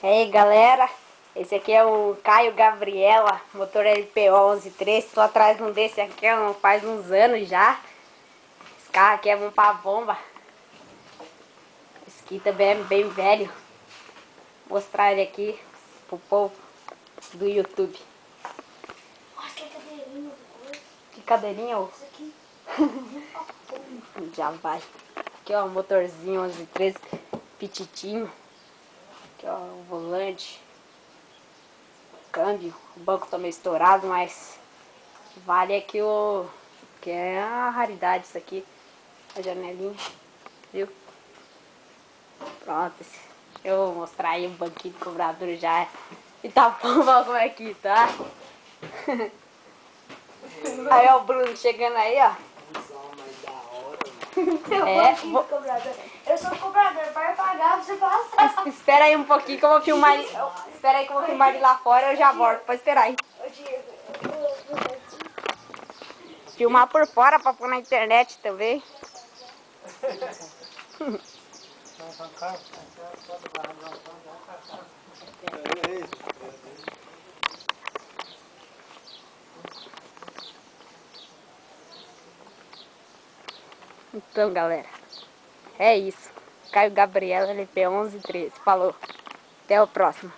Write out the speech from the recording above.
E aí galera, esse aqui é o Caio Gabriela, motor LP1113. Estou atrás de um desse aqui faz uns anos já. Esse carro aqui é bom pra bomba. Esse aqui também é bem velho. Vou mostrar ele aqui pro povo do YouTube. Nossa, que cadeirinha. Que cadeirinha, ô? Isso aqui. Já vai. Aqui ó, o motorzinho 1113, pititinho. Aqui ó, o volante. Câmbio, o banco tá meio estourado, mas vale aqui que é a raridade isso aqui, a janelinha, viu? Pronto, eu vou mostrar aí o banquinho do cobrador já e tá bom como é que tá. Aí ó, o Bruno chegando aí, ó. Eu sou cobrador, para pagar, você passa. Espera aí um pouquinho que eu vou filmar ele. Espera aí que eu vou filmar ele lá fora, eu já volto. Pode esperar aí. Filmar por fora pra pôr na internet também. Então galera, é isso. Caio Gabriela, LP1113. Falou. Até o próximo.